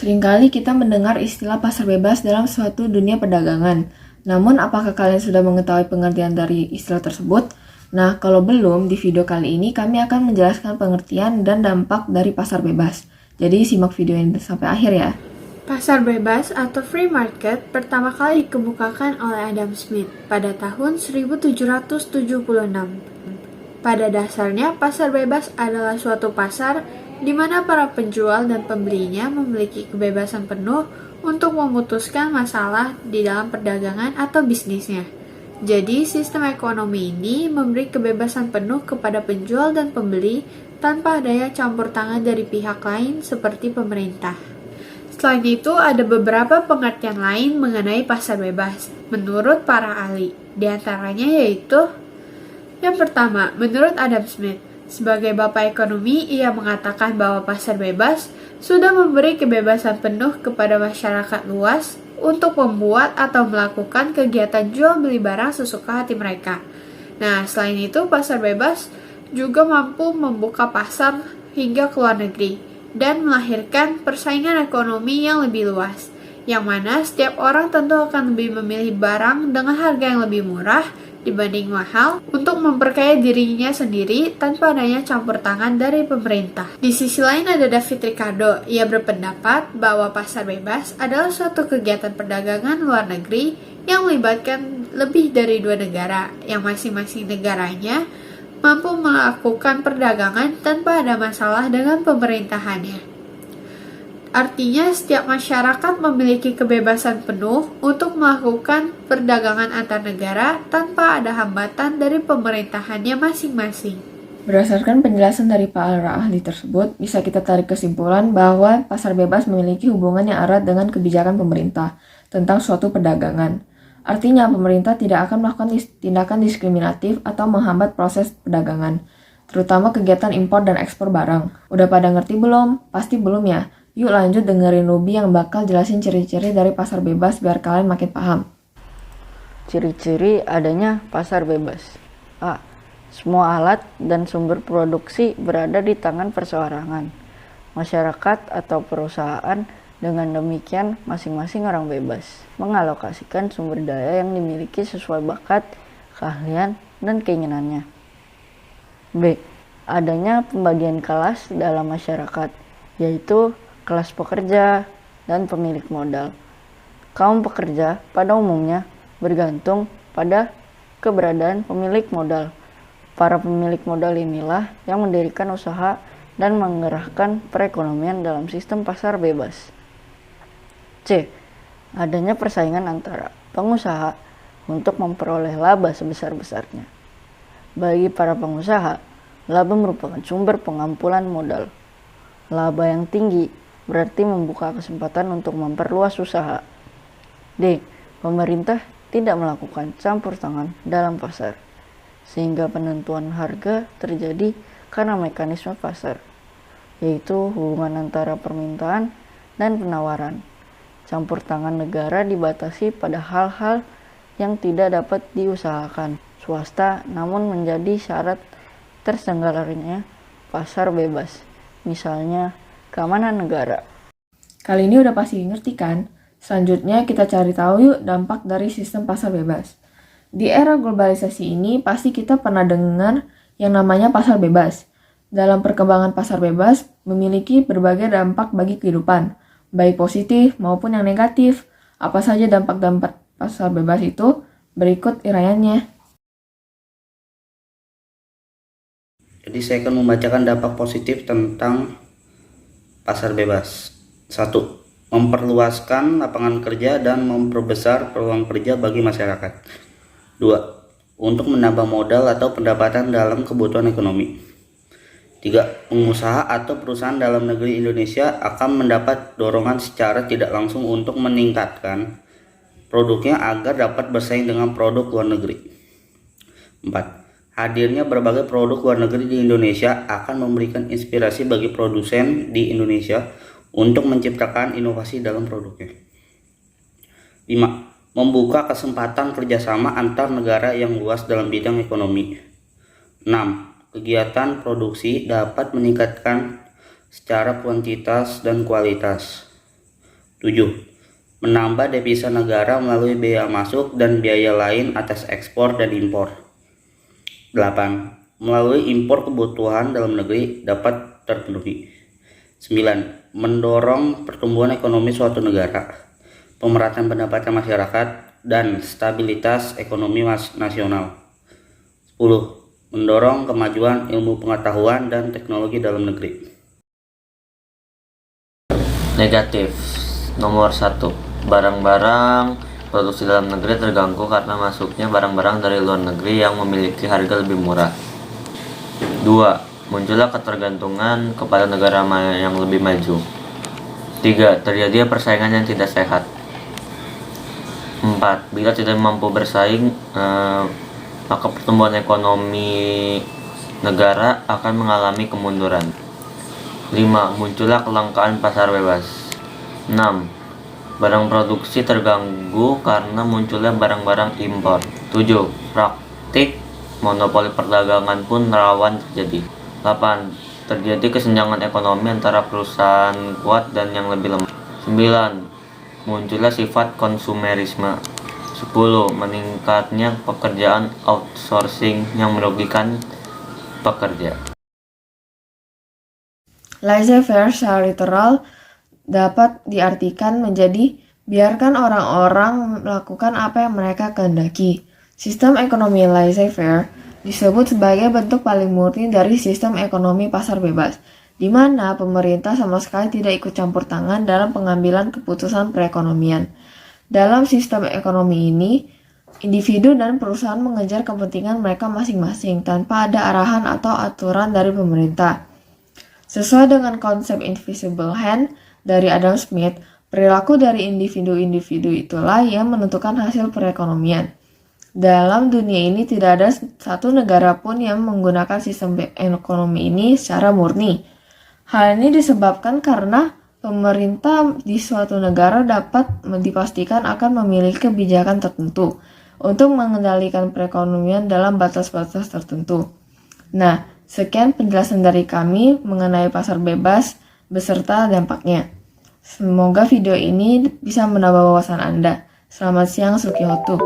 Seringkali kita mendengar istilah pasar bebas dalam suatu dunia perdagangan. Namun, apakah kalian sudah mengetahui pengertian dari istilah tersebut? Nah, kalau belum, di video kali ini kami akan menjelaskan pengertian dan dampak dari pasar bebas. Jadi, simak video ini sampai akhir ya. Pasar bebas atau free market pertama kali dikemukakan oleh Adam Smith pada tahun 1776. Pada dasarnya, pasar bebas adalah suatu pasar di mana para penjual dan pembelinya memiliki kebebasan penuh untuk memutuskan masalah di dalam perdagangan atau bisnisnya. Jadi, sistem ekonomi ini memberi kebebasan penuh kepada penjual dan pembeli tanpa adanya campur tangan dari pihak lain seperti pemerintah. Selain itu, ada beberapa pengertian lain mengenai pasar bebas menurut para ahli. Di antaranya yaitu yang pertama, menurut Adam Smith, sebagai bapak ekonomi, ia mengatakan bahwa pasar bebas sudah memberi kebebasan penuh kepada masyarakat luas untuk membuat atau melakukan kegiatan jual beli barang sesuka hati mereka. Nah, selain itu, pasar bebas juga mampu membuka pasar hingga ke luar negeri dan melahirkan persaingan ekonomi yang lebih luas, yang mana setiap orang tentu akan lebih memilih barang dengan harga yang lebih murah dibanding mahal untuk memperkaya dirinya sendiri tanpa adanya campur tangan dari pemerintah. Di sisi lain ada David Ricardo. Ia berpendapat bahwa pasar bebas adalah suatu kegiatan perdagangan luar negeri yang melibatkan lebih dari dua negara, yang masing-masing negaranya mampu melakukan perdagangan tanpa ada masalah dengan pemerintahannya. Artinya, setiap masyarakat memiliki kebebasan penuh untuk melakukan perdagangan antar negara tanpa ada hambatan dari pemerintahannya masing-masing. Berdasarkan penjelasan dari para ahli tersebut, bisa kita tarik kesimpulan bahwa pasar bebas memiliki hubungan yang erat dengan kebijakan pemerintah tentang suatu perdagangan. Artinya, pemerintah tidak akan melakukan tindakan diskriminatif atau menghambat proses perdagangan, terutama kegiatan impor dan ekspor barang. Udah pada ngerti belum? Pasti belum ya? Yuk lanjut dengerin Ruby yang bakal jelasin ciri-ciri dari pasar bebas biar kalian makin paham. Ciri-ciri adanya pasar bebas. A. Semua alat dan sumber produksi berada di tangan perseorangan, masyarakat atau perusahaan. Dengan demikian, masing-masing orang bebas mengalokasikan sumber daya yang dimiliki sesuai bakat, keahlian, dan keinginannya. B. Adanya pembagian kelas dalam masyarakat, yaitu kelas pekerja dan pemilik modal. Kaum pekerja pada umumnya bergantung pada keberadaan pemilik modal. Para pemilik modal inilah yang mendirikan usaha dan menggerakkan perekonomian dalam sistem pasar bebas. C. Adanya persaingan antara pengusaha untuk memperoleh laba sebesar-besarnya. Bagi para pengusaha, laba merupakan sumber pengampulan modal. Laba yang tinggi berarti membuka kesempatan untuk memperluas usaha. D. Pemerintah tidak melakukan campur tangan dalam pasar, sehingga penentuan harga terjadi karena mekanisme pasar, yaitu hubungan antara permintaan dan penawaran. Campur tangan negara dibatasi pada hal-hal yang tidak dapat diusahakan swasta, namun menjadi syarat terselenggaranya pasar bebas, misalnya keamanan negara. Kali ini udah pasti ngerti kan? Selanjutnya kita cari tahu yuk dampak dari sistem pasar bebas. Di era globalisasi ini pasti kita pernah dengar yang namanya pasar bebas. Dalam perkembangan pasar bebas memiliki berbagai dampak bagi kehidupan, baik positif maupun yang negatif. Apa saja dampak-dampak pasar bebas itu? Berikut uraiannya. Jadi saya akan membacakan dampak positif tentang pasar bebas. 1. Memperluaskan lapangan kerja dan memperbesar peluang kerja bagi masyarakat. 2. Untuk menambah modal atau pendapatan dalam kebutuhan ekonomi. 3. Pengusaha atau perusahaan dalam negeri Indonesia akan mendapat dorongan secara tidak langsung untuk meningkatkan produknya agar dapat bersaing dengan produk luar negeri. 4. Hadirnya berbagai produk luar negeri di Indonesia akan memberikan inspirasi bagi produsen di Indonesia untuk menciptakan inovasi dalam produknya. 5. Membuka kesempatan kerjasama antar negara yang luas dalam bidang ekonomi. 6. Kegiatan produksi dapat meningkatkan secara kuantitas dan kualitas. 7. Menambah devisa negara melalui biaya masuk dan biaya lain atas ekspor dan impor. 8. Melalui impor kebutuhan dalam negeri dapat terpenuhi. 9. Mendorong pertumbuhan ekonomi suatu negara, pemerataan pendapatan masyarakat, dan stabilitas ekonomi nasional. 10. Mendorong kemajuan ilmu pengetahuan dan teknologi dalam negeri. Negatif. Nomor 1. Barang-barang produksi dalam negeri terganggu karena masuknya barang-barang dari luar negeri yang memiliki harga lebih murah. 2. Muncullah ketergantungan kepada negara yang lebih maju. 3. Terjadi persaingan yang tidak sehat. 4. Bila tidak mampu bersaing, maka pertumbuhan ekonomi negara akan mengalami kemunduran. 5. Muncullah kelangkaan pasar bebas. 6. Barang produksi terganggu karena munculnya barang-barang impor. 7. Praktik monopoli perdagangan pun rawan terjadi. 8. Terjadi kesenjangan ekonomi antara perusahaan kuat dan yang lebih lemah. 9. Munculnya sifat konsumerisme. 10. Meningkatnya pekerjaan outsourcing yang merugikan pekerja. Laissez-faire secara literal dapat diartikan menjadi biarkan orang-orang melakukan apa yang mereka kehendaki. Sistem ekonomi laissez-faire disebut sebagai bentuk paling murni dari sistem ekonomi pasar bebas, di mana pemerintah sama sekali tidak ikut campur tangan dalam pengambilan keputusan perekonomian. Dalam sistem ekonomi ini, individu dan perusahaan mengejar kepentingan mereka masing-masing tanpa ada arahan atau aturan dari pemerintah. Sesuai dengan konsep invisible hand dari Adam Smith, perilaku dari individu-individu itulah yang menentukan hasil perekonomian. Dalam dunia ini tidak ada satu negara pun yang menggunakan sistem ekonomi ini secara murni. Hal ini disebabkan karena pemerintah di suatu negara dapat dipastikan akan memiliki kebijakan tertentu untuk mengendalikan perekonomian dalam batas-batas tertentu. Nah, sekian penjelasan dari kami mengenai pasar bebas beserta dampaknya. Semoga video ini bisa menambah wawasan Anda. Selamat siang, Sukihotu.